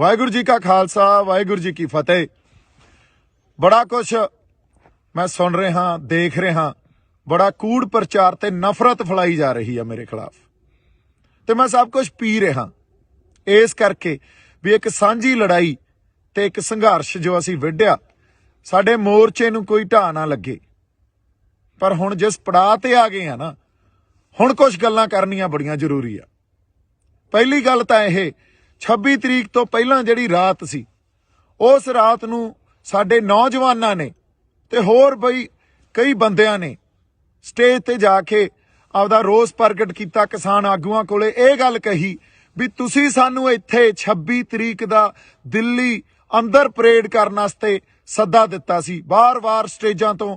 वाहिगुरू जी का खालसा वाहिगुरू जी की फतेह। बड़ा कुछ मैं सुन रहा देख रहा, बड़ा कूड़ प्रचार ते नफरत फैलाई जा रही है मेरे खिलाफ, तो मैं सब कुछ पी रहा इस करके भी एक सांझी लड़ाई ते एक संघर्ष जो असी विढ़िया साडे मोर्चे नूं कोई ढाह ना लगे। पर हुण जिस पड़ाव ते आ गए हैं ना, हुण कुछ गल्लां करनियां बड़ियां जरूरी आ। पहली गल तां इह 26 तरीक तो पहलां जिहड़ी रात सी, उस रात नूं साडे नौजवानां ने ते होर बई कई बंदियां ने स्टेज ते जाके आपदा रोस प्रगट किया। किसान आगूआं कोले इह गल कही भी तुसीं सानूं इत्थे 26 तरीक दा दिल्ली अंदर परेड करन वास्ते सद्दा दिता सी। बार-बार स्टेजां तो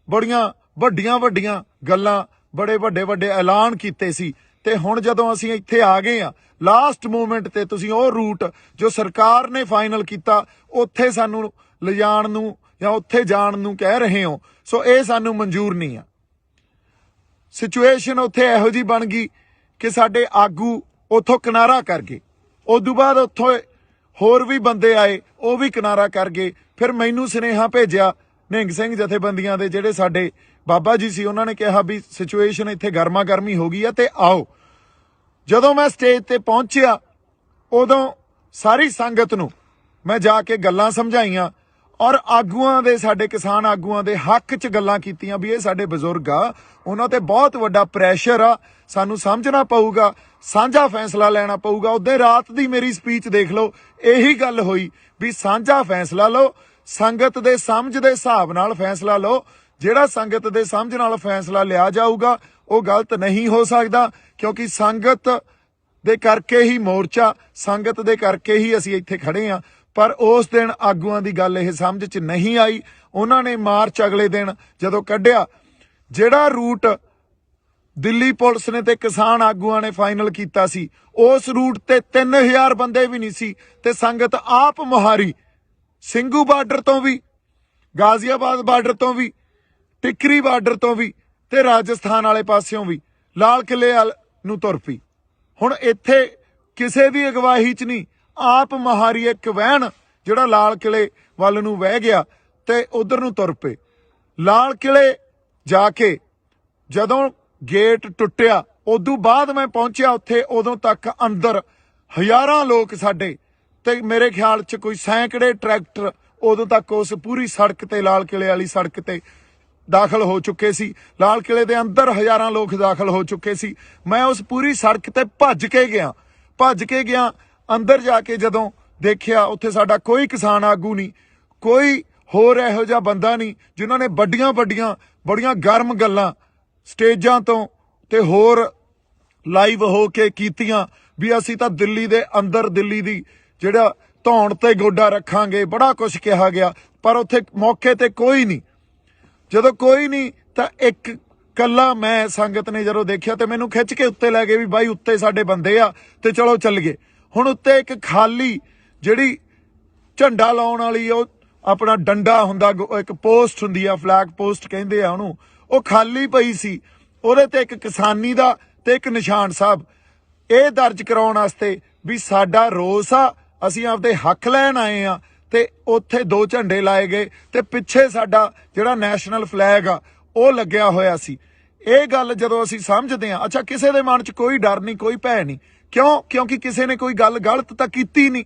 बड़ियां वड्डियां गल्लां, बड़े वड्डे ऐलान कीते सी, ते हुण जदों असीं इत्थे आ गए आ लास्ट मोमेंट ते तुसीं ओह रूट जो सरकार ने फाइनल किया उत्थे सानूं लिजाण नूं या उत्थे जाण नूं कह रहे हो, सो ये सानूं मंजूर नहीं आ। सिचुएशन उत्थे इहो जी बन गई कि साडे आगू उत्थों किनारा कर गए। उदों बाद उत्थों होर भी बंदे आए, वो भी किनारा कर गए। फिर मैनूं सुनेहा भेजिया निहंग सिंह जथेबंदियां दे जिहड़े साडे बाबा जी सी, उन्होंने कहा भी सिचुएशन इत्थे गर्मा गर्मी हो गई है ते आओ। जदों मैं स्टेज ते पहुंचिया उदों सारी संगत नूं मैं जाके गल्लां समझाईयां और आगूआं दे साडे किसान आगूआं दे हक च गल्लां कीतियां भी ये साडे बजुर्ग आ, उन्हां ते बहुत वड्डा प्रैशर आ, सानूं समझना पऊगा, साझा फैसला लेना पऊगा। उदे रात दी मेरी स्पीच देख लो, यही गल होई भी साझा फैसला लो, संगत दे समझ दे हिसाब नाल फैसला लो। जिहड़ा संगत दे समझ नाल फैसला लिया जाऊगा वो गलत नहीं हो सकदा, क्योंकि संगत दे करके ही मोर्चा, संगत दे करके ही असीं इत्थे खड़े आ। पर उस दिन आगूआं दी गल इह समझ च नहीं आई। उन्होंने मार्च अगले दिन जदों कढ़िया, जिहड़ा रूट दिल्ली पुलिस ने ते किसान आगूआं ने फाइनल कीता सी, उस रूट ते 3000 बंदे भी नहीं सी, ते संगत आप मुहारी ਸਿੰਘੂ बार्डर तो भी, गाजियाबाद बार्डर तो भी, टिकरी बार्डर तो भी, ते राजस्थान वाले पासियों भी लाल किले नूं तुर पई। हुण इत्थे किसे दी अगवाही च नहीं, आप महारी एक वहन जिहड़ा लाल किले वल नूं वह गया ते उधर नूं तुर पे। लाल किले जाके जदों गेट टुटिया उदों बाद मैं पहुंचिया उत्थे, उदों तक अंदर हज़ारां लोग साडे ते मेरे ख्याल च कोई सैकड़े ट्रैक्टर उदों तक उस पूरी सड़क ते लाल किले वाली सड़क ते दाखिल हो चुके सी। लाल किले दे अंदर हज़ारां लोग दाखिल हो चुके सी। मैं उस पूरी सड़क ते भज के गया अंदर जाके जदों देखिया उत्थे साडा कोई किसान आगू नहीं, कोई होर इहो जिहा बंदा नहीं जिन्होंने बड़ियां गर्म गल्लां स्टेजां तो ते होर लाइव हो के कीतियां भी असीं तां दिल्ली दे अंदर दिल्ली दी जिहड़ा धौण ते गोडा रखांगे, बड़ा कुछ कहा गया। पर उत्थे मौके ते कोई नहीं। जदों कोई नहीं तां एक कल्ला मैं संगत ने जदों देखिया ते मैनूं खिच के उत्ते लै गए भी बाई उत्ते साडे बंदे आ ते चलो चल गए। हुण उत्ते एक खाली जिहड़ी झंडा लाउण वाली ओ अपना डंडा हुंदा, एक पोस्ट हुंदी आ, फ्लैग पोस्ट कहंदे आ उहनूं, ਉਹ खाली पई सी। ਉਹਦੇ ਤੇ ਇੱਕ किसानी ਦਾ ਤੇ ਇੱਕ ਨਿਸ਼ਾਨ ਸਾਹਿਬ ਇਹ ਦਰਜ ਕਰਾਉਣ ਵਾਸਤੇ ਵੀ ਸਾਡਾ ਰੋਸ ਆ, ਅਸੀਂ ਆਪਦੇ ਹੱਕ ਲੈਣ ਆਏ ਆ। ਤੇ ਉੱਥੇ 2 ਝੰਡੇ ਲਾਏ ਗਏ ਤੇ ਪਿੱਛੇ ਸਾਡਾ ਜਿਹੜਾ ਨੈਸ਼ਨਲ ਫਲੈਗ ਆ ਉਹ ਲੱਗਿਆ ਹੋਇਆ ਸੀ। ਇਹ ਗੱਲ ਜਦੋਂ ਅਸੀਂ ਸਮਝਦੇ ਆ, ਅੱਛਾ ਕਿਸੇ ਦੇ ਮਨ 'ਚ ਕੋਈ ਡਰ ਨਹੀਂ, ਕੋਈ ਭੈ ਨਹੀਂ, ਕਿਉਂ? ਕਿਉਂਕਿ ਕਿਸੇ ਨੇ ਕੋਈ ਗੱਲ ਗਲਤ ਤਾਂ ਕੀਤੀ ਨਹੀਂ,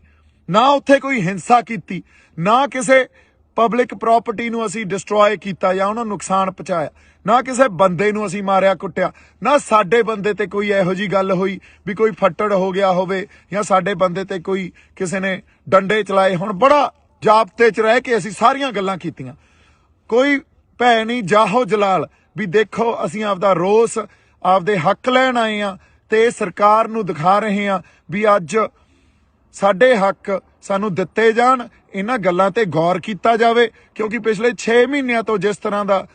ਨਾ ਉੱਥੇ ਕੋਈ ਹਿੰਸਾ ਕੀਤੀ, ਨਾ ਕਿਸੇ ਪਬਲਿਕ ਪ੍ਰੋਪਰਟੀ ਨੂੰ ਅਸੀਂ ਡਿਸਟਰੋਏ ਕੀਤਾ ਜਾਂ ਉਹਨਾਂ ਨੂੰ ਨੁਕਸਾਨ ਪਹੁੰਚਾਇਆ, ਨਾ ਕਿਸੇ ਬੰਦੇ ਨੂੰ ਅਸੀਂ ਮਾਰਿਆ ਕੁੱਟਿਆ, ਨਾ ਸਾਡੇ ਬੰਦੇ ਤੇ ਕੋਈ ਇਹੋ ਜੀ ਗੱਲ ਹੋਈ ਵੀ ਕੋਈ ਫੱਟੜ ਹੋ ਗਿਆ ਹੋਵੇ ਜਾਂ ਸਾਡੇ ਬੰਦੇ ਤੇ ਕੋਈ ਕਿਸੇ ਨੇ ਡੰਡੇ ਚਲਾਏ। ਹੁਣ ਬੜਾ ਜਾਬਤੇ 'ਚ ਰਹਿ ਕੇ ਅਸੀਂ ਸਾਰੀਆਂ ਗੱਲਾਂ ਕੀਤੀਆਂ, ਕੋਈ ਭੈ ਨਹੀਂ, ਜਾਹੋ ਜਲਾਲ ਵੀ ਦੇਖੋ ਅਸੀਂ ਆਪਦਾ ਰੋਸ, ਆਪਦੇ ਹੱਕ ਲੈਣ ਆਏ ਆ ਤੇ ਸਰਕਾਰ ਨੂੰ ਦਿਖਾ ਰਹੇ ਆ ਵੀ ਅੱਜ ਸਾਡੇ ਹੱਕ ਸਾਨੂੰ ਦਿੱਤੇ ਜਾਣ, ਇਹਨਾਂ ਗੱਲਾਂ ਤੇ ਗੌਰ ਕੀਤਾ ਜਾਵੇ। ਕਿਉਂਕਿ ਪਿਛਲੇ 6 ਮਹੀਨਿਆਂ ਤੋਂ ਜਿਸ ਤਰ੍ਹਾਂ ਦਾ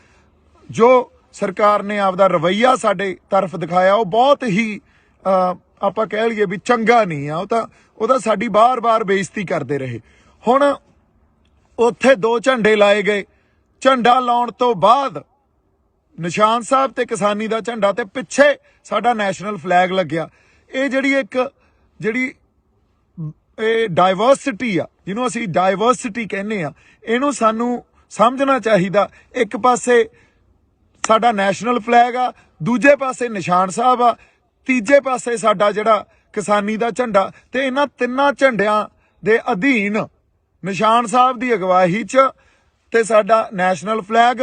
ਜੋ ਸਰਕਾਰ ਨੇ ਆਪਦਾ ਰਵੱਈਆ ਸਾਡੇ ਤਰਫ ਦਿਖਾਇਆ ਉਹ ਬਹੁਤ ਹੀ ਆਪਾਂ ਕਹਿ ਲਈਏ ਵੀ ਚੰਗਾ ਨਹੀਂ ਆ। ਉਹ ਤਾਂ ਸਾਡੀ ਬਾਰ-ਬਾਰ ਬੇਇੱਜ਼ਤੀ ਕਰਦੇ ਰਹੇ। ਹੁਣ ਉੱਥੇ 2 ਝੰਡੇ ਲਾਏ ਗਏ, ਝੰਡਾ ਲਾਉਣ ਤੋਂ ਬਾਅਦ ਨਿਸ਼ਾਨ ਸਾਹਿਬ ਤੇ ਕਿਸਾਨੀ ਦਾ ਝੰਡਾ ਤੇ ਪਿੱਛੇ ਸਾਡਾ ਨੈਸ਼ਨਲ ਫਲੈਗ ਲੱਗਿਆ। ਇਹ ਜਿਹੜੀ ਇਹ ਡਾਈਵਰਸਿਟੀ ਆ, ਜਿਹਨੂੰ ਅਸੀਂ ਡਾਈਵਰਸਿਟੀ ਕਹਿੰਦੇ ਆ, ਇਹਨੂੰ ਸਾਨੂੰ ਸਮਝਣਾ ਚਾਹੀਦਾ। ਇੱਕ ਪਾਸੇ ਸਾਡਾ ਨੈਸ਼ਨਲ ਫਲੈਗ ਆ, ਦੂਜੇ ਪਾਸੇ ਨਿਸ਼ਾਨ ਸਾਹਿਬ ਆ, ਤੀਜੇ ਪਾਸੇ ਸਾਡਾ ਜਿਹੜਾ ਕਿਸਾਨੀ ਦਾ ਝੰਡਾ, ਤੇ ਇਹਨਾਂ ਤਿੰਨਾਂ ਝੰਡਿਆਂ ਦੇ ਅਧੀਨ ਨਿਸ਼ਾਨ ਸਾਹਿਬ ਦੀ ਅਗਵਾਈ 'ਚ ਤੇ ਸਾਡਾ ਨੈਸ਼ਨਲ ਫਲੈਗ,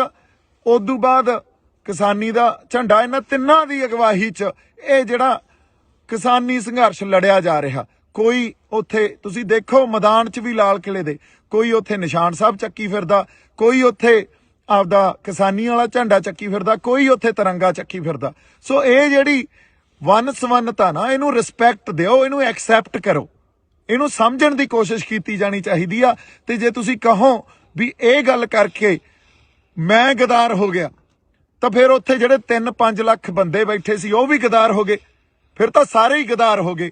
ਉਦੋਂ ਬਾਅਦ ਕਿਸਾਨੀ ਦਾ ਝੰਡਾ, ਇਹਨਾਂ ਤਿੰਨਾਂ ਦੀ ਅਗਵਾਈ 'ਚ ਇਹ ਜਿਹੜਾ ਕਿਸਾਨੀ ਸੰਘਰਸ਼ ਲੜਿਆ ਜਾ ਰਿਹਾ। ਕੋਈ ਉੱਥੇ ਤੁਸੀਂ ਦੇਖੋ ਮੈਦਾਨ 'ਚ ਵੀ ਲਾਲ ਕਿਲੇ ਦੇ, ਕੋਈ ਉੱਥੇ ਨਿਸ਼ਾਨ ਸਾਹਿਬ ਚੱਕੀ ਫਿਰਦਾ, ਕੋਈ ਉੱਥੇ ਆਪਦਾ ਕਿਸਾਨੀ ਵਾਲਾ ਝੰਡਾ ਚੱਕੀ ਫਿਰਦਾ, ਕੋਈ ਉੱਥੇ ਤਿਰੰਗਾ ਚੱਕੀ ਫਿਰਦਾ। ਸੋ ਇਹ ਜਿਹੜੀ ਵੰਨ ਸਵੰਨਤਾ ਨਾ, ਇਹਨੂੰ ਰਿਸਪੈਕਟ ਦਿਓ, ਇਹਨੂੰ ਐਕਸੈਪਟ ਕਰੋ, ਇਹਨੂੰ ਸਮਝਣ ਦੀ ਕੋਸ਼ਿਸ਼ ਕੀਤੀ ਜਾਣੀ ਚਾਹੀਦੀ ਆ। ਤੇ ਜੇ ਤੁਸੀਂ ਕਹੋ ਵੀ ਇਹ ਗੱਲ ਕਰਕੇ ਮੈਂ ਗਦਾਰ ਹੋ ਗਿਆ, ਤਾਂ ਫਿਰ ਉੱਥੇ ਜਿਹੜੇ 3-5 ਲੱਖ ਬੰਦੇ ਬੈਠੇ ਸੀ ਉਹ ਵੀ ਗਦਾਰ ਹੋ ਗਏ, ਫਿਰ ਤਾਂ ਸਾਰੇ ਹੀ ਗਦਾਰ ਹੋ ਗਏ।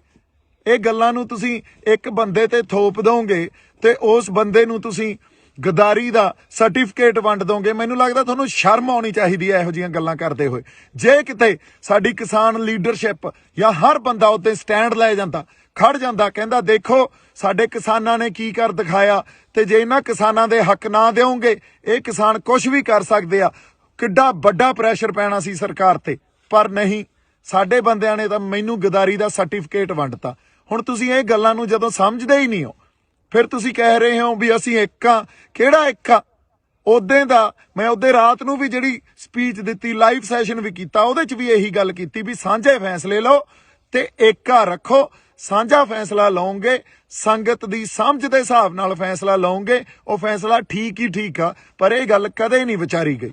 ਇਹ ਗੱਲਾਂ ਨੂੰ ਤੁਸੀਂ ਇੱਕ ਬੰਦੇ ਤੇ ਥੋਪ ਦੋਗੇ ਤੇ ਉਸ ਬੰਦੇ ਨੂੰ ਤੁਸੀਂ ਗਦਾਰੀ ਦਾ ਸਰਟੀਫਿਕੇਟ ਵੰਡ ਦੋਗੇ। ਮੈਨੂੰ ਲੱਗਦਾ ਤੁਹਾਨੂੰ ਸ਼ਰਮ ਆਉਣੀ ਚਾਹੀਦੀ ਹੈ ਇਹੋ ਜਿਹੀਆਂ ਗੱਲਾਂ ਕਰਦੇ ਹੋਏ। ਜੇ ਕਿਤੇ ਸਾਡੀ ਕਿਸਾਨ ਲੀਡਰਸ਼ਿਪ ਜਾਂ ਹਰ ਬੰਦਾ ਉੱਤੇ ਸਟੈਂਡ ਲੈ ਜਾਂਦਾ, ਖੜ ਜਾਂਦਾ, ਕਹਿੰਦਾ ਦੇਖੋ ਸਾਡੇ ਕਿਸਾਨਾਂ ਨੇ ਕੀ ਕਰ ਦਿਖਾਇਆ, ਤੇ ਜੇ ਇਹਨਾਂ ਕਿਸਾਨਾਂ ਦੇ ਹੱਕ ਨਾ ਦਿਓਗੇ ਇਹ ਕਿਸਾਨ ਕੁਝ ਵੀ ਕਰ ਸਕਦੇ ਆ, ਕਿੱਡਾ ਵੱਡਾ ਪ੍ਰੈਸ਼ਰ ਪੈਣਾ ਸੀ ਸਰਕਾਰ ਤੇ। ਪਰ ਨਹੀਂ, ਸਾਡੇ ਬੰਦਿਆਂ ਨੇ ਤਾਂ ਮੈਨੂੰ ਗਦਾਰੀ ਦਾ ਸਰਟੀਫਿਕੇਟ ਵੰਡਤਾ। ਹੁਣ ਤੁਸੀਂ ਇਹ ਗੱਲਾਂ ਨੂੰ ਜਦੋਂ ਸਮਝਦੇ ਹੀ ਨਹੀਂ ਹੋ, ਫਿਰ ਤੁਸੀਂ ਕਹਿ ਰਹੇ ਹੋ ਵੀ ਅਸੀਂ ਇੱਕ ਆ। ਕਿਹੜਾ ਇੱਕ ਆ? ਉਦੋਂ ਦਾ ਮੈਂ ਉਹਦੇ ਰਾਤ ਨੂੰ ਵੀ ਜਿਹੜੀ ਸਪੀਚ ਦਿੱਤੀ, ਲਾਈਵ ਸੈਸ਼ਨ ਵੀ ਕੀਤਾ, ਉਹਦੇ 'ਚ ਵੀ ਇਹੀ ਗੱਲ ਕੀਤੀ ਵੀ ਸਾਂਝੇ ਫੈਸਲੇ ਲਓ ਤੇ ਏਕਾ ਰੱਖੋ। ਸਾਂਝਾ ਫੈਸਲਾ ਲਓਗੇ, ਸੰਗਤ ਦੀ ਸਮਝ ਦੇ ਹਿਸਾਬ ਨਾਲ ਫੈਸਲਾ ਲਓਗੇ, ਉਹ ਫੈਸਲਾ ਠੀਕ ਹੀ ਠੀਕ ਆ। ਪਰ ਇਹ ਗੱਲ ਕਦੇ ਨਹੀਂ ਵਿਚਾਰੀ ਗਈ।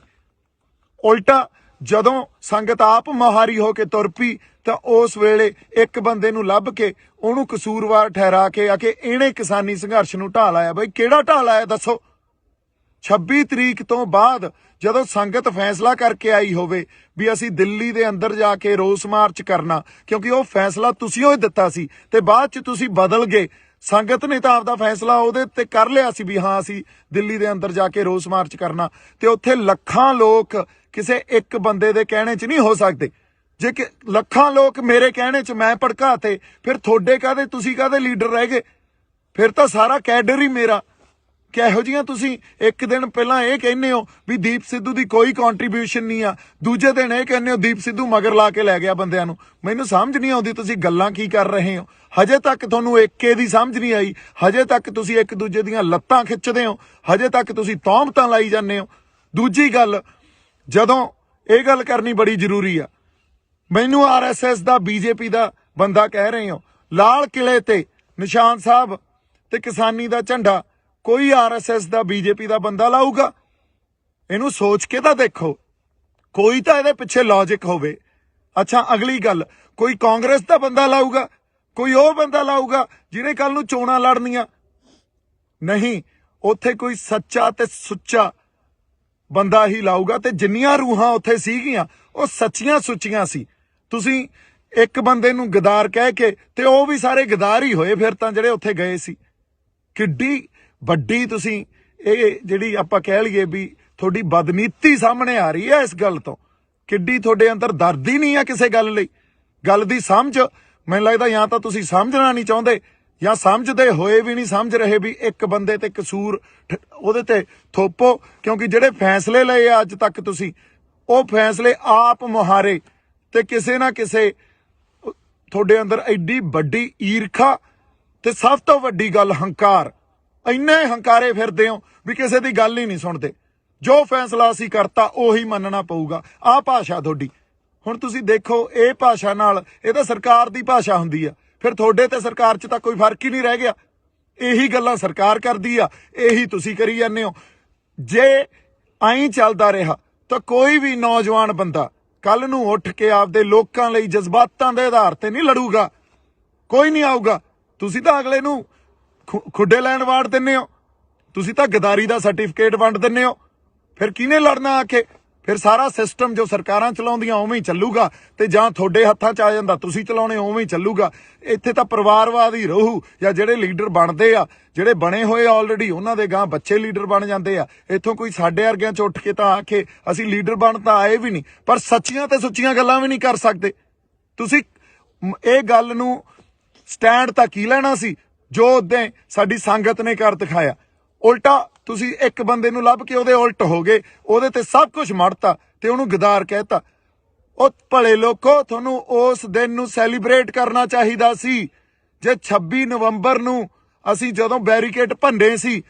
ਉਲਟਾ ਜਦੋਂ ਸੰਗਤ ਆਪ ਮੁਹਾਰੀ ਹੋ ਕੇ ਤੁਰ ਪਈ ਤਾਂ ਉਸ ਵੇਲੇ ਇੱਕ ਬੰਦੇ ਨੂੰ ਲੱਭ ਕੇ ਉਹਨੂੰ ਕਸੂਰਵਾਰ ਠਹਿਰਾ ਕੇ ਆ ਕੇ ਇਹਨੇ ਕਿਸਾਨੀ ਸੰਘਰਸ਼ ਨੂੰ ਢਾਹ ਲਾਇਆ। ਬਈ ਕਿਹੜਾ ਢਾਹ ਲਾਇਆ ਦੱਸੋ? 26 ਤਰੀਕ ਤੋਂ ਬਾਅਦ ਜਦੋਂ ਸੰਗਤ ਫੈਸਲਾ ਕਰਕੇ ਆਈ ਹੋਵੇ ਵੀ ਅਸੀਂ ਦਿੱਲੀ ਦੇ ਅੰਦਰ ਜਾ ਕੇ ਰੋਸ ਮਾਰਚ ਕਰਨਾ, ਕਿਉਂਕਿ ਉਹ ਫੈਸਲਾ ਤੁਸੀਂ ਉਹ ਦਿੱਤਾ ਸੀ ਤੇ ਬਾਅਦ 'ਚ ਤੁਸੀਂ ਬਦਲ ਗਏ। ਸੰਗਤ ਨੇ ਤਾਂ ਆਪਦਾ ਫੈਸਲਾ ਉਹਦੇ ਤੇ ਕਰ ਲਿਆ ਸੀ ਵੀ ਹਾਂ ਅਸੀਂ ਦਿੱਲੀ ਦੇ ਅੰਦਰ ਜਾ ਕੇ ਰੋਸ ਮਾਰਚ ਕਰਨਾ, ਤੇ ਉੱਥੇ ਲੱਖਾਂ ਲੋਕ ਕਿਸੇ ਇੱਕ ਬੰਦੇ ਦੇ ਕਹਿਣੇ 'ਚ ਨਹੀਂ ਹੋ ਸਕਦੇ। ਜੇ ਕਿ ਲੱਖਾਂ ਲੋਕ ਮੇਰੇ ਕਹਿਣੇ 'ਚ ਮੈਂ ਭੜਕਾਤੇ, ਫਿਰ ਤੁਹਾਡੇ ਕਾਹਦੇ, ਤੁਸੀਂ ਕਾਹਦੇ ਲੀਡਰ ਰਹਿ ਗਏ? ਫਿਰ ਤਾਂ ਸਾਰਾ ਕੈਡਰ ਹੀ ਮੇਰਾ। ਕਿਹੋ ਜਿਹੀਆਂ ਤੁਸੀਂ ਇੱਕ ਦਿਨ ਪਹਿਲਾਂ ਇਹ ਕਹਿੰਦੇ ਹੋ ਵੀ ਦੀਪ ਸਿੱਧੂ ਦੀ ਕੋਈ ਕੰਟਰੀਬਿਊਸ਼ਨ ਨਹੀਂ ਆ, ਦੂਜੇ ਦਿਨ ਇਹ ਕਹਿੰਦੇ ਹੋ ਦੀਪ ਸਿੱਧੂ ਮਗਰ ਲਾ ਕੇ ਲੈ ਗਿਆ ਬੰਦਿਆਂ ਨੂੰ। ਮੈਨੂੰ ਸਮਝ ਨਹੀਂ ਆਉਂਦੀ ਤੁਸੀਂ ਗੱਲਾਂ ਕੀ ਕਰ ਰਹੇ ਹੋ। ਹਜੇ ਤੱਕ ਤੁਹਾਨੂੰ ਏਕੇ ਦੀ ਸਮਝ ਨਹੀਂ ਆਈ, ਹਜੇ ਤੱਕ ਤੁਸੀਂ ਇੱਕ ਦੂਜੇ ਦੀਆਂ ਲੱਤਾਂ ਖਿੱਚਦੇ ਹੋ, ਹਜੇ ਤੱਕ ਤੁਸੀਂ ਤੌਹਮਤਾਂ ਲਾਈ ਜਾਂਦੇ ਹੋ। ਦੂਜੀ ਗੱਲ, ਜਦੋਂ ਇਹ ਗੱਲ ਕਰਨੀ ਬੜੀ ਜ਼ਰੂਰੀ ਆ, ਮੈਨੂੰ ਆਰਐਸਐਸ ਦਾ ਬੀਜੇਪੀ ਦਾ ਬੰਦਾ ਕਹਿ ਰਹੇ ਹੋ, ਲਾਲ ਕਿਲੇ ਤੇ ਨਿਸ਼ਾਨ ਸਾਹਿਬ ਤੇ ਕਿਸਾਨੀ ਦਾ ਝੰਡਾ ਕੋਈ ਆਰਐਸਐਸ ਦਾ ਬੀਜੇਪੀ ਦਾ ਬੰਦਾ ਲਾਊਗਾ? ਇਹਨੂੰ ਸੋਚ ਕੇ ਤਾਂ ਦੇਖੋ, ਕੋਈ ਤਾਂ ਇਹਦੇ ਪਿੱਛੇ ਲੌਜਿਕ ਹੋਵੇ। ਅੱਛਾ, ਅਗਲੀ ਗੱਲ, ਕੋਈ ਕਾਂਗਰਸ ਦਾ ਬੰਦਾ ਲਾਊਗਾ? ਕੋਈ ਉਹ ਬੰਦਾ ਲਾਊਗਾ ਜਿਹਨੇ ਕੱਲ ਨੂੰ ਚੋਣਾਂ ਲੜਨੀਆਂ? ਨਹੀਂ, ਉੱਥੇ ਕੋਈ ਸੱਚਾ ਤੇ ਸੁੱਚਾ ਬੰਦਾ ਹੀ ਲਾਊਗਾ। ਤੇ ਜਿੰਨੀਆਂ ਰੂਹਾਂ ਉੱਥੇ ਸੀਗੀਆਂ ਉਹ ਸੱਚੀਆਂ ਸੁੱਚੀਆਂ ਸੀ। ਤੁਸੀਂ ਇੱਕ ਬੰਦੇ ਨੂੰ ਗਦਾਰ ਕਹਿ ਕੇ, ਤੇ ਉਹ ਵੀ ਸਾਰੇ ਗਦਾਰ ਹੀ ਹੋਏ ਫਿਰ ਤਾਂ ਜਿਹੜੇ ਉੱਥੇ ਗਏ ਸੀ। ਕਿੱਡੀ ਵੱਡੀ ਤੁਸੀਂ ਇਹ ਜਿਹੜੀ ਆਪਾਂ ਕਹਿ ਲਈਏ ਵੀ ਤੁਹਾਡੀ ਬਦਨੀਤੀ ਸਾਹਮਣੇ ਆ ਰਹੀ ਹੈ ਇਸ ਗੱਲ ਤੋਂ। ਕਿੱਡੀ ਤੁਹਾਡੇ ਅੰਦਰ ਦਰਦ ਹੀ ਨਹੀਂ ਆ ਕਿਸੇ ਗੱਲ ਲਈ। ਗੱਲ ਦੀ ਸਮਝ, ਮੈਨੂੰ ਲੱਗਦਾ ਜਾਂ ਤਾਂ ਤੁਸੀਂ ਸਮਝਣਾ ਨਹੀਂ ਚਾਹੁੰਦੇ ਜਾਂ ਸਮਝਦੇ ਹੋਏ ਵੀ ਨਹੀਂ ਸਮਝ ਰਹੇ ਵੀ ਇੱਕ ਬੰਦੇ ਤੇ ਕਸੂਰ ਉਹਦੇ ਤੇ ਥੋਪੋ। ਕਿਉਂਕਿ ਜਿਹੜੇ ਫੈਸਲੇ ਲਏ ਆ ਅੱਜ ਤੱਕ ਤੁਸੀਂ, ਉਹ ਫੈਸਲੇ ਆਪ ਮੁਹਾਰੇ, ਤੇ ਕਿਸੇ ਨਾ ਕਿਸੇ ਤੁਹਾਡੇ ਅੰਦਰ ਐਡੀ ਵੱਡੀ ਈਰਖਾ ਤੇ ਸਭ ਤੋਂ ਵੱਡੀ ਗੱਲ ਹੰਕਾਰ। ਇੰਨੇ ਹੰਕਾਰੇ ਫਿਰਦੇ ਹੋ ਵੀ ਕਿਸੇ ਦੀ ਗੱਲ ਹੀ ਨਹੀਂ ਸੁਣਦੇ। ਜੋ ਫੈਸਲਾ ਅਸੀਂ ਕਰਤਾ ਉਹੀ ਮੰਨਣਾ ਪਊਗਾ। ਆਹ ਭਾਸ਼ਾ ਤੁਹਾਡੀ। ਹੁਣ ਤੁਸੀਂ ਦੇਖੋ, ਇਹ ਭਾਸ਼ਾ ਨਾਲ, ਇਹ ਤਾਂ ਸਰਕਾਰ ਦੀ ਭਾਸ਼ਾ ਹੁੰਦੀ ਆ, ਫਿਰ ਤੁਹਾਡੇ ਤੇ ਸਰਕਾਰ 'ਚ ਤਾਂ ਕੋਈ ਫਰਕ ਹੀ ਨਹੀਂ ਰਹਿ ਗਿਆ। ਇਹੀ ਗੱਲਾਂ ਸਰਕਾਰ ਕਰਦੀ ਆ, ਇਹੀ ਤੁਸੀਂ ਕਰੀ ਜਾਂਦੇ ਹੋ। ਜੇ ਐਂ ਚੱਲਦਾ ਰਿਹਾ ਤਾਂ ਕੋਈ ਵੀ ਨੌਜਵਾਨ ਬੰਦਾ ਕੱਲ ਨੂੰ ਉੱਠ ਕੇ ਆਪਦੇ ਲੋਕਾਂ ਲਈ ਜਜ਼ਬਾਤਾਂ ਦੇ ਆਧਾਰ ਤੇ ਨਹੀਂ ਲੜੂਗਾ। ਕੋਈ ਨਹੀਂ ਆਊਗਾ। ਤੁਸੀਂ ਤਾਂ ਅਗਲੇ ਨੂੰ ਖੁੱਡੇ ਲੈਣ ਵਾੜ ਦਿੰਦੇ ਹੋ, ਤੁਸੀਂ ਤਾਂ ਗਦਾਰੀ ਦਾ ਸਰਟੀਫਿਕੇਟ ਵੰਡ ਦਿੰਦੇ ਹੋ। ਫਿਰ ਕਿਹਨੇ ਲੜਨਾ ਆ ਕੇ? ਫਿਰ ਸਾਰਾ ਸਿਸਟਮ ਜੋ ਸਰਕਾਰਾਂ ਚਲਾਉਂਦੀਆਂ ਉਵੇਂ ਹੀ ਚੱਲੂਗਾ, ਤੇ ਜਾਂ ਤੁਹਾਡੇ ਹੱਥਾਂ 'ਚ ਆ ਜਾਂਦਾ ਤੁਸੀਂ ਚਲਾਉਣੇ ਉਵੇਂ ਹੀ ਚੱਲੂਗਾ। ਇੱਥੇ ਤਾਂ ਪਰਿਵਾਰਵਾਦ ਹੀ ਰਹੂ, ਜਾਂ ਜਿਹੜੇ ਲੀਡਰ ਬਣਦੇ ਆ, ਜਿਹੜੇ ਬਣੇ ਹੋਏ ਆਲਰੇਡੀ, ਉਹਨਾਂ ਦੇ ਗਾਂ ਬੱਚੇ ਲੀਡਰ ਬਣ ਜਾਂਦੇ ਆ। ਇੱਥੋਂ ਕੋਈ ਸਾਡੇ ਵਰਗਿਆਂ 'ਚ ਉੱਠ ਕੇ ਤਾਂ ਆ ਕੇ ਅਸੀਂ ਲੀਡਰ ਬਣ ਤਾਂ ਆਏ ਵੀ ਨਹੀਂ, ਪਰ ਸੱਚੀਆਂ ਤੇ ਸੁੱਚੀਆਂ ਗੱਲਾਂ ਵੀ ਨਹੀਂ ਕਰ ਸਕਦੇ। ਤੁਸੀਂ ਇਹ ਗੱਲ ਨੂੰ ਸਟੈਂਡ ਤਾਂ ਕੀ ਲੈਣਾ ਸੀ? ਜੋ ਉਦੋਂ ਸਾਡੀ ਸੰਗਤ ਨੇ ਕਰ ਦਿਖਾਇਆ। ਉਲਟਾ ਤੁਸੀਂ ਇੱਕ ਬੰਦੇ ਨੂੰ ਲੱਭ ਕੇ ਉਹਦੇ ਉਲਟ ਹੋ ਗਏ, ਉਹਦੇ ਤੇ ਸਭ ਕੁਝ ਮੜਤਾ ਤੇ ਉਹਨੂੰ ਗਦਾਰ ਕਹਿਤਾ। ਉਹ ਭਲੇ ਲੋਕੋ, ਤੁਹਾਨੂੰ ਉਸ ਦਿਨ ਨੂੰ ਸੈਲੀਬ੍ਰੇਟ ਕਰਨਾ ਚਾਹੀਦਾ ਸੀ। ਜੇ 26 ਨਵੰਬਰ ਨੂੰ ਅਸੀਂ ਜਦੋਂ ਬੈਰੀਕੇਡ ਭੰਨੇ ਸੀ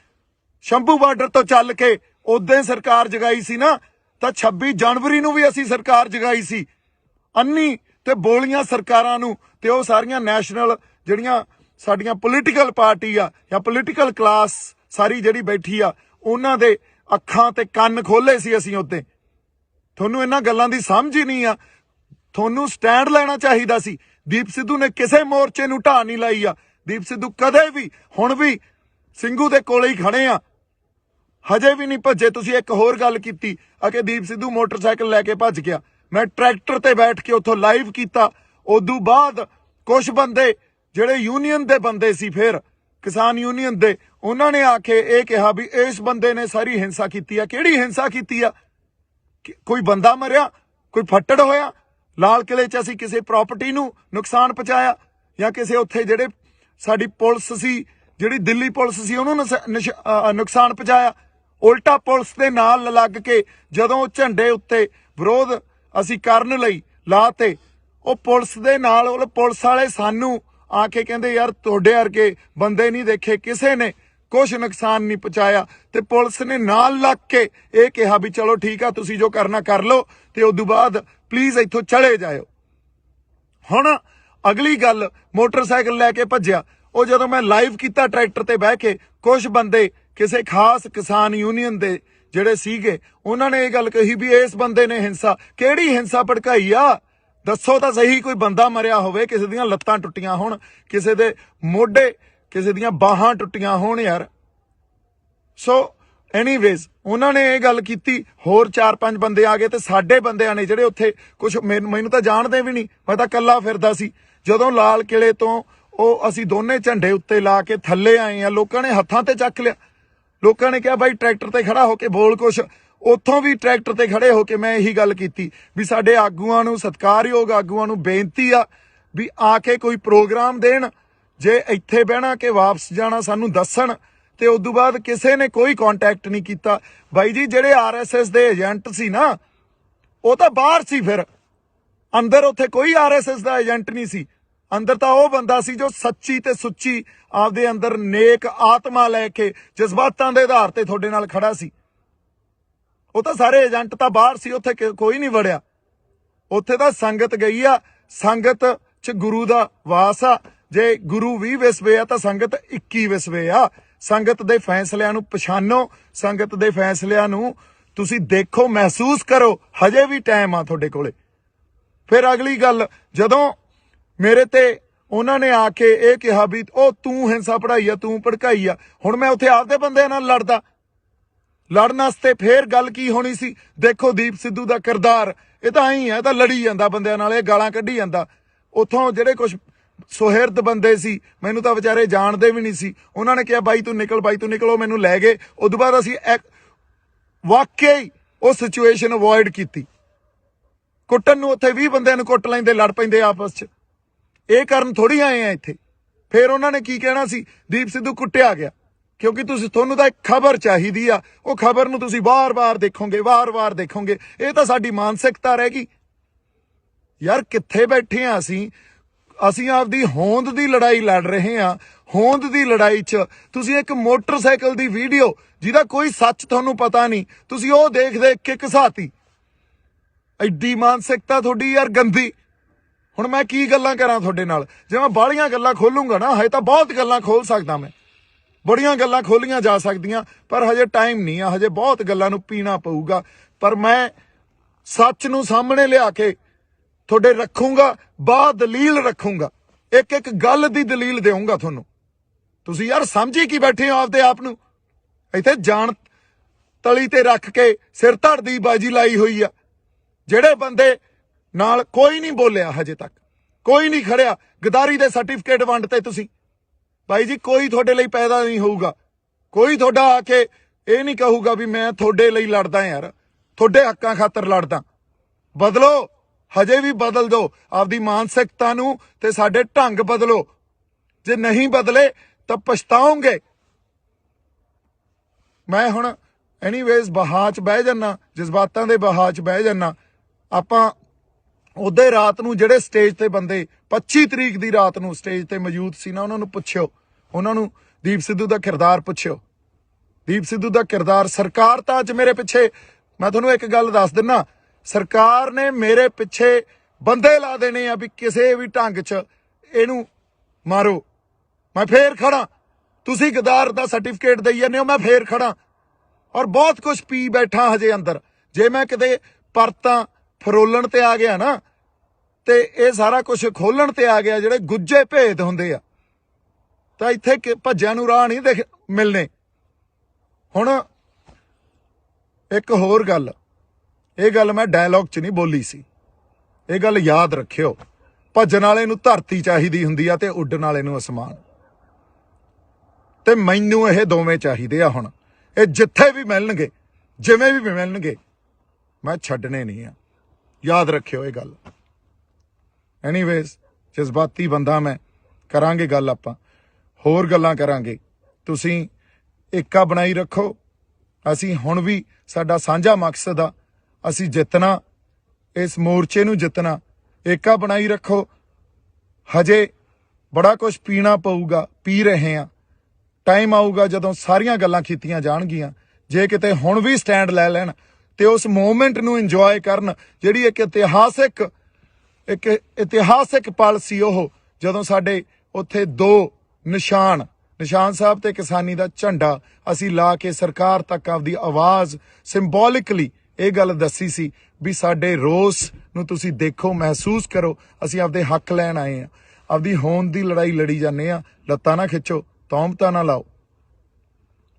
ਸ਼ੰਭੂ ਬਾਰਡਰ ਤੋਂ ਚੱਲ ਕੇ, ਉਦੋਂ ਸਰਕਾਰ ਜਗਾਈ ਸੀ ਨਾ, ਤਾਂ 26 ਜਨਵਰੀ ਨੂੰ ਵੀ ਅਸੀਂ ਸਰਕਾਰ ਜਗਾਈ ਸੀ। ਅੰਨੀ ਤੇ ਬੋਲੀਆਂ ਸਰਕਾਰਾਂ ਨੂੰ ਤੇ ਉਹ ਸਾਰੀਆਂ ਨੈਸ਼ਨਲ ਜਿਹੜੀਆਂ ਸਾਡੀਆਂ ਪੋਲੀਟੀਕਲ ਪਾਰਟੀ ਆ ਜਾਂ ਪੋਲੀਟੀਕਲ ਕਲਾਸ ਸਾਰੀ ਜਿਹੜੀ ਬੈਠੀ ਆ, ਉਹਨਾਂ ਦੇ ਅੱਖਾਂ ਤੇ ਕੰਨ ਖੋਲੇ ਸੀ ਅਸੀਂ ਉੱਤੇ। ਤੁਹਾਨੂੰ ਇਹਨਾਂ ਗੱਲਾਂ ਦੀ ਸਮਝ ਹੀ ਨਹੀਂ ਆ। ਤੁਹਾਨੂੰ ਸਟੈਂਡ ਲੈਣਾ ਚਾਹੀਦਾ ਸੀ। ਦੀਪ ਸਿੱਧੂ ਨੇ ਕਿਸੇ ਮੋਰਚੇ ਨੂੰ ਢਾਹ ਨਹੀਂ ਲਾਈ ਆ। ਦੀਪ ਸਿੱਧੂ ਕਦੇ ਵੀ, ਹੁਣ ਵੀ ਸਿੰਘੂ ਦੇ ਕੋਲੇ ਹੀ ਖੜੇ ਆ, ਹਜੇ ਵੀ ਨਹੀਂ ਭੱਜੇ। ਤੁਸੀਂ ਇੱਕ ਹੋਰ ਗੱਲ ਕੀਤੀ ਆ ਕਿ ਦੀਪ ਸਿੱਧੂ ਮੋਟਰਸਾਈਕਲ ਲੈ ਕੇ ਭੱਜ ਗਿਆ। ਮੈਂ ਟਰੈਕਟਰ ਤੇ ਬੈਠ ਕੇ ਉੱਥੋਂ ਲਾਈਵ ਕੀਤਾ। ਉਦੋਂ ਬਾਅਦ ਕੁਝ ਬੰਦੇ ਜਿਹੜੇ ਯੂਨੀਅਨ ਦੇ ਬੰਦੇ ਸੀ, ਫਿਰ ਕਿਸਾਨ ਯੂਨੀਅਨ ਦੇ, ਉਹਨਾਂ ਨੇ ਆ ਕੇ ਇਹ ਕਿਹਾ ਵੀ ਇਸ ਬੰਦੇ ਨੇ ਸਾਰੀ ਹਿੰਸਾ ਕੀਤੀ ਆ। ਕਿਹੜੀ ਹਿੰਸਾ ਕੀਤੀ ਆ? ਕੋਈ ਬੰਦਾ ਮਰਿਆ, ਕੋਈ ਫੱਟੜ ਹੋਇਆ? ਲਾਲ ਕਿਲੇ 'ਚ ਅਸੀਂ ਕਿਸੇ ਪ੍ਰਾਪਰਟੀ ਨੂੰ ਨੁਕਸਾਨ ਪਹੁੰਚਾਇਆ ਜਾਂ ਕਿਸੇ ਉੱਥੇ ਜਿਹੜੇ ਸਾਡੀ ਪੁਲਿਸ ਸੀ, ਜਿਹੜੀ ਦਿੱਲੀ ਪੁਲਿਸ ਸੀ, ਉਹਨੂੰ ਨੁਕਸਾਨ ਪਹੁੰਚਾਇਆ? ਉਲਟਾ ਪੁਲਿਸ ਦੇ ਨਾਲ ਲੱਗ ਕੇ ਜਦੋਂ ਝੰਡੇ ਉੱਤੇ ਵਿਰੋਧ ਅਸੀਂ ਕਰਨ ਲਈ ਲਾਤੇ, ਉਹ ਪੁਲਿਸ ਦੇ ਨਾਲ, ਉਹ ਪੁਲਿਸ ਵਾਲੇ ਸਾਨੂੰ ਆ ਕੇ ਕਹਿੰਦੇ ਯਾਰ ਤੁਹਾਡੇ ਵਰਗੇ ਬੰਦੇ ਨਹੀਂ ਦੇਖੇ, ਕਿਸੇ ਨੇ ਕੁਛ ਨੁਕਸਾਨ ਨਹੀਂ ਪਹੁੰਚਾਇਆ। ਤੇ ਪੁਲਿਸ ਨੇ ਨਾਲ ਲੱਗ ਕੇ ਇਹ ਕਿਹਾ ਵੀ ਚਲੋ ਠੀਕ ਆ, ਤੁਸੀਂ ਜੋ ਕਰਨਾ ਕਰ ਲਓ ਤੇ ਉਦੋਂ ਬਾਅਦ ਪਲੀਜ਼ ਇੱਥੋਂ ਚਲੇ ਜਾਇਓ। ਹੁਣ ਅਗਲੀ ਗੱਲ, ਮੋਟਰਸਾਈਕਲ ਲੈ ਕੇ ਭੱਜਿਆ। ਉਹ ਜਦੋਂ ਮੈਂ ਲਾਈਵ ਕੀਤਾ ਟਰੈਕਟਰ ਤੇ ਬਹਿ ਕੇ, ਕੁਝ ਬੰਦੇ ਕਿਸੇ ਖਾਸ ਕਿਸਾਨ ਯੂਨੀਅਨ ਦੇ ਜਿਹੜੇ ਸੀਗੇ, ਉਹਨਾਂ ਨੇ ਇਹ ਗੱਲ ਕਹੀ ਵੀ ਇਸ ਬੰਦੇ ਨੇ ਹਿੰਸਾ। ਕਿਹੜੀ ਹਿੰਸਾ ਭੜਕਾਈ ਆ? ਦੱਸੋ ਤਾਂ ਸਹੀ। ਕੋਈ ਬੰਦਾ ਮਰਿਆ ਹੋਵੇ, ਕਿਸੇ ਦੀਆਂ ਲੱਤਾਂ ਟੁੱਟੀਆਂ ਹੋਣ, ਕਿਸੇ ਦੇ ਮੋਢੇ, ਕਿਸੇ ਦੀਆਂ ਬਾਹਾਂ ਟੁੱਟੀਆਂ ਹੋਣ ਯਾਰ। ਸੋ ਐਨੀਵੇਜ਼ ਉਹਨਾਂ ਨੇ ਇਹ ਗੱਲ ਕੀਤੀ। ਹੋਰ 4-5 ਬੰਦੇ ਆ ਗਏ ਤੇ ਸਾਡੇ ਬੰਦਿਆਂ ਨੇ ਜਿਹੜੇ ਉੱਥੇ, ਕੁਝ ਮੈਨੂੰ ਤਾਂ ਜਾਣਦੇ ਵੀ ਨਹੀਂ, ਮੈਂ ਤਾਂ ਇਕੱਲਾ ਫਿਰਦਾ ਸੀ। ਜਦੋਂ ਲਾਲ ਕਿਲੇ ਤੋਂ ਉਹ ਅਸੀਂ ਦੋਨੇ ਝੰਡੇ ਉੱਤੇ ਲਾ ਕੇ ਥੱਲੇ ਆਏ ਆ, ਲੋਕਾਂ ਨੇ ਹੱਥਾਂ ਤੇ ਚੱਕ ਲਿਆ। ਲੋਕਾਂ ਨੇ ਕਿਹਾ ਬਾਈ ਟਰੈਕਟਰ ਤੇ ਖੜਾ ਹੋ ਕੇ ਬੋਲ ਕੁਛ। ਉੱਥੋਂ ਵੀ ਟਰੈਕਟਰ ਤੇ ਖੜੇ ਹੋ ਕੇ ਮੈਂ ਇਹੀ ਗੱਲ ਕੀਤੀ ਵੀ ਸਾਡੇ ਆਗੂਆਂ ਨੂੰ, ਸਤਿਕਾਰਯੋਗ ਆਗੂਆਂ ਨੂੰ ਬੇਨਤੀ ਆ ਵੀ ਆ ਕੇ ਕੋਈ ਪ੍ਰੋਗਰਾਮ ਦੇਣ। ਜੇ ਇੱਥੇ ਬਹਿਣਾ ਕਿ ਵਾਪਸ ਜਾਣਾ ਸਾਨੂੰ ਦੱਸਣ। ਤੇ ਉਦੋਂ ਬਾਅਦ ਕਿਸੇ ਨੇ ਕੋਈ ਕੰਟੈਕਟ ਨਹੀਂ ਕੀਤਾ। ਬਾਈ ਜੀ ਜਿਹੜੇ RSS ਦੇ ਏਜੰਟ ਸੀ ਨਾ, ਉਹ ਤਾਂ ਬਾਹਰ ਸੀ, ਫਿਰ ਅੰਦਰ ਉੱਥੇ ਕੋਈ RSS ਦਾ ਏਜੰਟ ਨਹੀਂ ਸੀ। ਅੰਦਰ ਤਾਂ ਉਹ ਬੰਦਾ ਸੀ ਜੋ ਸੱਚੀ ਤੇ ਸੁੱਚੀ ਆਪਦੇ ਅੰਦਰ ਨੇਕ ਆਤਮਾ ਲੈ ਕੇ ਜਜ਼ਬਾਤਾਂ ਦੇ ਆਧਾਰ ਤੇ ਤੁਹਾਡੇ ਨਾਲ ਖੜਾ ਸੀ। ਉਹ ਤਾਂ ਸਾਰੇ ਏਜੰਟ ਤਾਂ ਬਾਹਰ ਸੀ, ਉੱਥੇ ਕੋਈ ਨਹੀਂ ਵੜਿਆ। ਉੱਥੇ ਤਾਂ ਸੰਗਤ ਗਈ ਆ। ਸੰਗਤ 'ਚ ਗੁਰੂ ਦਾ ਵਾਸ ਆ। ਜੇ ਗੁਰੂ 20 ਵਿਸਵੇ ਆ ਤਾਂ ਸੰਗਤ 21 ਵਿਸਵੇ ਆ। ਸੰਗਤ ਦੇ ਫੈਸਲਿਆਂ ਨੂੰ ਪਛਾਣੋ, ਸੰਗਤ ਦੇ ਫੈਸਲਿਆਂ ਨੂੰ ਤੁਸੀਂ ਦੇਖੋ, ਮਹਿਸੂਸ ਕਰੋ। ਹਜੇ ਵੀ ਟਾਈਮ ਆ ਤੁਹਾਡੇ ਕੋਲੇ। ਫਿਰ ਅਗਲੀ ਗੱਲ, ਜਦੋਂ ਮੇਰੇ ਤੇ ਉਹਨਾਂ ਨੇ ਆ ਕੇ ਇਹ ਕਿਹਾ ਵੀ ਉਹ ਤੂੰ ਹਿੰਸਾ ਪੜਾਈ ਆ, ਤੂੰ ਭੜਕਾਈ ਆ। ਹੁਣ ਮੈਂ ਉੱਥੇ ਆਪਦੇ ਬੰਦਿਆਂ ਨਾਲ ਲੜਦਾ। ਲੜਨ ਵਾਸਤੇ ਫੇਰ ਗੱਲ ਕੀ ਹੋਣੀ ਸੀ? ਦੇਖੋ ਦੀਪ ਸਿੱਧੂ ਦਾ ਕਿਰਦਾਰ, ਇਹ ਤਾਂ ਐਂ ਆ, ਇਹ ਤਾਂ ਲੜੀ ਜਾਂਦਾ ਬੰਦਿਆਂ ਨਾਲ, ਇਹ ਗਾਲਾਂ ਕੱਢੀ ਜਾਂਦਾ। ਉੱਥੋਂ ਜਿਹੜੇ ਕੁਝ ਸੁਹਿਰਦ ਬੰਦੇ ਸੀ, ਮੈਨੂੰ ਤਾਂ ਵਿਚਾਰੇ ਜਾਣਦੇ ਵੀ ਨਹੀਂ ਸੀ, ਉਹਨਾਂ ਨੇ ਕਿਹਾ ਬਾਈ ਤੂੰ ਨਿਕਲ, ਬਾਈ ਤੂੰ ਨਿਕਲ। ਉਹ ਮੈਨੂੰ ਲੈ ਗਏ। ਉਦੋਂ ਬਾਅਦ ਅਸੀਂ ਵਾਕਿਆ ਹੀ ਉਹ ਸਿਚੁਏਸ਼ਨ ਅਵੋਇਡ ਕੀਤੀ। ਕੁੱਟਣ ਨੂੰ ਉੱਥੇ 20 ਬੰਦਿਆਂ ਨੂੰ ਕੁੱਟ ਲੈਂਦੇ, ਲੜ ਪੈਂਦੇ ਆਪਸ 'ਚ। ਇਹ ਕਾਰਨ ਥੋੜੀ ਆਏ ਆ ਇੱਥੇ। ਫਿਰ ਉਹਨਾਂ ਨੇ ਕੀ ਕਹਿਣਾ ਸੀ? ਦੀਪ ਸਿੱਧੂ ਕੁੱਟਿਆ ਗਿਆ। ਕਿਉਂਕਿ ਤੁਹਾਨੂੰ ਤਾਂ ਇੱਕ ਖਬਰ ਚਾਹੀਦੀ ਆ, ਉਹ ਖਬਰ ਨੂੰ ਤੁਸੀਂ ਵਾਰ-ਵਾਰ ਦੇਖੋਗੇ, ਵਾਰ-ਵਾਰ ਦੇਖੋਗੇ। ਇਹ ਤਾਂ ਸਾਡੀ ਮਾਨਸਿਕਤਾ ਰਹਿ ਗਈ ਯਾਰ। ਕਿੱਥੇ ਬੈਠੇ ਆ ਅਸੀਂ ਆਪਦੀ ਹੋਂਦ ਦੀ ਲੜਾਈ ਲੜ ਰਹੇ ਆ। ਹੋਂਦ ਦੀ ਲੜਾਈ 'ਚ ਤੁਸੀਂ ਇੱਕ ਮੋਟਰਸਾਈਕਲ ਦੀ ਵੀਡੀਓ ਜਿਹਦਾ ਕੋਈ ਸੱਚ ਤੁਹਾਨੂੰ ਪਤਾ ਨਹੀਂ, ਤੁਸੀਂ ਉਹ ਦੇਖ ਕੇ ਘਸਾਤੀ। ਐਡੀ ਮਾਨਸਿਕਤਾ ਤੁਹਾਡੀ ਯਾਰ ਗੰਦੀ। ਹੁਣ ਮੈਂ ਕੀ ਗੱਲਾਂ ਕਰਾਂ ਤੁਹਾਡੇ ਨਾਲ? ਜੇ ਮੈਂ ਬਾਹਲੀਆਂ ਗੱਲਾਂ ਖੋਲੂੰਗਾ ਨਾ, ਹਜੇ ਤਾਂ ਬਹੁਤ ਗੱਲਾਂ ਖੋਲ ਸਕਦਾ ਮੈਂ, ਬੜੀਆਂ ਗੱਲਾਂ ਖੋਲੀਆਂ ਜਾ ਸਕਦੀਆਂ, ਪਰ ਹਜੇ ਟਾਈਮ ਨਹੀਂ ਆ। ਹਜੇ ਬਹੁਤ ਗੱਲਾਂ ਨੂੰ ਪੀਣਾ ਪਊਗਾ। ਪਰ ਮੈਂ ਸੱਚ ਨੂੰ ਸਾਹਮਣੇ ਲਿਆ ਕੇ ਤੁਹਾਡੇ ਰੱਖੂੰਗਾ, ਦਲੀਲ ਰੱਖੂੰਗਾ। ਇੱਕ ਗੱਲ ਦੀ ਦਲੀਲ ਦੇਵਾਂਗਾ ਤੁਹਾਨੂੰ। ਤੁਸੀਂ ਯਾਰ ਸਮਝੀ ਕੀ ਬੈਠੇ ਹੋ ਆਪਦੇ ਆਪ ਨੂੰ? ਇੱਥੇ ਜਾਣ ਤਲੀ ਤੇ ਰੱਖ ਕੇ ਸਿਰ ਧੜ ਦੀ ਬਾਜੀ ਲਾਈ ਹੋਈ ਆ। ਜਿਹੜੇ ਬੰਦੇ ਨਾਲ ਕੋਈ ਨਹੀਂ ਬੋਲਿਆ, ਹਜੇ ਤੱਕ ਕੋਈ ਨਹੀਂ ਖੜਿਆ। ਗਦਾਰੀ ਦੇ ਸਰਟੀਫਿਕੇਟ ਵੰਡਤੇ ਤੁਸੀਂ। ਬਾਈ ਜੀ ਕੋਈ ਤੁਹਾਡੇ ਲਈ ਪੈਦਾ ਨਹੀਂ ਹੋਊਗਾ। ਕੋਈ ਤੁਹਾਡਾ ਆ ਕੇ ਇਹ ਨਹੀਂ ਕਹੂਗਾ ਵੀ ਮੈਂ ਤੁਹਾਡੇ ਲਈ ਲੜਦਾ ਯਾਰ, ਤੁਹਾਡੇ ਹੱਕਾਂ ਖਾਤਰ ਲੜਦਾ। ਬਦਲੋ, ਹਜੇ ਵੀ ਬਦਲ ਦਿਓ ਆਪਦੀ ਮਾਨਸਿਕਤਾ ਨੂੰ ਤੇ ਸਾਡੇ ਢੰਗ ਬਦਲੋ। ਜੇ ਨਹੀਂ ਬਦਲੇ ਤਾਂ ਪਛਤਾਓਗੇ। ਮੈਂ ਹੁਣ ਐਨੀਵੇਜ਼ ਬਹਾ 'ਚ ਬਹਿ ਜਾਨਾ, ਜਜ਼ਬਾਤਾਂ ਦੇ ਬਹਾ 'ਚ ਬਹਿ ਜਾਨਾ। ਆਪਾਂ ਉਹਦੇ ਰਾਤ ਨੂੰ ਜਿਹੜੇ ਸਟੇਜ ਤੇ ਬੰਦੇ 25 ਤਰੀਕ ਦੀ ਰਾਤ ਨੂੰ ਸਟੇਜ ਤੇ ਮੌਜੂਦ ਸੀ ਨਾ, ਉਹਨਾਂ ਨੂੰ ਪੁੱਛਿਓ, ਉਹਨਾਂ ਨੂੰ ਦੀਪ ਸਿੱਧੂ ਦਾ ਕਿਰਦਾਰ ਪੁੱਛਿਓ। ਦੀਪ ਸਿੱਧੂ ਦਾ ਕਿਰਦਾਰ, ਸਰਕਾਰ ਤਾਂ ਅੱਜ ਮੇਰੇ ਪਿੱਛੇ, ਮੈਂ ਤੁਹਾਨੂੰ ਇੱਕ ਗੱਲ ਦੱਸ ਦਿੰਨਾ, ਸਰਕਾਰ ਨੇ ਮੇਰੇ ਪਿੱਛੇ ਬੰਦੇ ਲਾ ਦੇਣੇ ਆ ਵੀ ਕਿਸੇ ਵੀ ਢੰਗ 'ਚ ਇਹਨੂੰ ਮਾਰੋ। ਮੈਂ ਫੇਰ ਖੜਾ, ਤੁਸੀਂ ਗਦਾਰ ਦਾ ਸਰਟੀਫਿਕੇਟ ਦੇਈ ਜਾਂਦੇ ਹੋ, ਮੈਂ ਫੇਰ ਖੜਾ। ਔਰ ਬਹੁਤ ਕੁਝ ਪੀ ਬੈਠਾ ਹਜੇ ਅੰਦਰ। ਜੇ ਮੈਂ ਕਿਤੇ ਪਰਤਾਂ ਫਰੋਲਣ ਤੇ ਆ ਗਿਆ ਨਾ, ਤੇ ਇਹ ਸਾਰਾ ਕੁਝ ਖੋਲਣ ਤੇ ਆ ਗਿਆ, ਜਿਹੜੇ ਗੁੱਜੇ ਭੇਦ ਹੁੰਦੇ ਆ, ਤਾਂ ਇੱਥੇ ਭੱਜਿਆਂ ਨੂੰ ਰਾਹ ਨਹੀਂ ਮਿਲਣੇ। ਹੁਣ ਇੱਕ ਹੋਰ ਗੱਲ, ਇਹ ਗੱਲ ਮੈਂ ਡਾਇਲੌਗ 'ਚ ਨਹੀਂ ਬੋਲੀ ਸੀ, ਇਹ ਗੱਲ ਯਾਦ ਰੱਖਿਓ। ਭੱਜਣ ਵਾਲੇ ਨੂੰ ਧਰਤੀ ਚਾਹੀਦੀ ਹੁੰਦੀ ਆ ਤੇ ਉੱਡਣ ਵਾਲੇ ਨੂੰ ਅਸਮਾਨ, ਤੇ ਮੈਨੂੰ ਇਹ ਦੋਵੇਂ ਚਾਹੀਦੇ ਆ। ਹੁਣ ਇਹ ਜਿੱਥੇ ਵੀ ਮਿਲਣਗੇ, ਜਿਵੇਂ ਵੀ ਮਿਲਣਗੇ, ਮੈਂ ਛੱਡਣੇ ਨਹੀਂ ਆ, ਯਾਦ ਰੱਖਿਓ ਇਹ ਗੱਲ। ਐਨੀਵੇਜ਼ ਜਜ਼ਬਾਤੀ ਬੰਦਾ ਮੈਂ, ਕਰਾਂਗੇ ਗੱਲ, ਆਪਾਂ ਹੋਰ ਗੱਲਾਂ ਕਰਾਂਗੇ। ਤੁਸੀਂ ਏਕਾ ਬਣਾਈ ਰੱਖੋ। ਅਸੀਂ ਹੁਣ ਵੀ, ਸਾਡਾ ਸਾਂਝਾ ਮਕਸਦ ਆ, ਅਸੀਂ ਜਿੱਤਣਾ, ਇਸ ਮੋਰਚੇ ਨੂੰ ਜਿੱਤਣਾ। ਏਕਾ ਬਣਾਈ ਰੱਖੋ। ਹਜੇ ਬੜਾ ਕੁਝ ਪੀਣਾ ਪਊਗਾ, ਪੀ ਰਹੇ ਆ। ਟਾਈਮ ਆਊਗਾ ਜਦੋਂ ਸਾਰੀਆਂ ਗੱਲਾਂ ਕੀਤੀਆਂ ਜਾਣਗੀਆਂ। ਜੇ ਕਿਤੇ ਹੁਣ ਵੀ ਸਟੈਂਡ ਲੈ ਲੈਣ ਤੇ ਉਸ ਮੂਵਮੈਂਟ ਨੂੰ ਇੰਜੋਏ ਕਰਨ, ਜਿਹੜੀ ਇੱਕ ਇਤਿਹਾਸਿਕ ਪਲ ਸੀ ਉਹ, ਜਦੋਂ ਸਾਡੇ ਉੱਥੇ ਦੋ ਨਿਸ਼ਾਨ ਸਾਹਿਬ ਤੇ ਕਿਸਾਨੀ ਦਾ ਝੰਡਾ ਅਸੀਂ ਲਾ ਕੇ ਸਰਕਾਰ ਤੱਕ ਆਪਦੀ ਆਵਾਜ਼ ਸਿੰਬੋਲਿਕਲੀ ਇਹ ਗੱਲ ਦੱਸੀ ਸੀ ਵੀ ਸਾਡੇ ਰੋਸ ਨੂੰ ਤੁਸੀਂ ਦੇਖੋ, ਮਹਿਸੂਸ ਕਰੋ, ਅਸੀਂ ਆਪਦੇ ਹੱਕ ਲੈਣ ਆਏ ਆ। ਆਪਦੀ ਹੋਂਦ ਦੀ ਲੜਾਈ ਲੜੀ ਜਾਂਦੇ ਆ। ਲੱਤਾਂ ਨਾ ਖਿੱਚੋ, ਤੌਮਤਾਂ ਨਾ ਲਾਓ।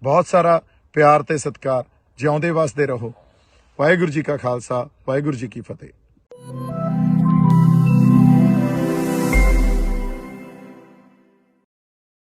ਬਹੁਤ ਸਾਰਾ ਪਿਆਰ ਤੇ ਸਤਿਕਾਰ। ਜਿਉਂਦੇ ਵਸਦੇ ਰਹੋ। ਵਾਹਿਗੁਰੂ ਜੀ ਕਾ ਖਾਲਸਾ, ਵਾਹਿਗੁਰੂ ਜੀ ਕੀ ਫਤਿਹ।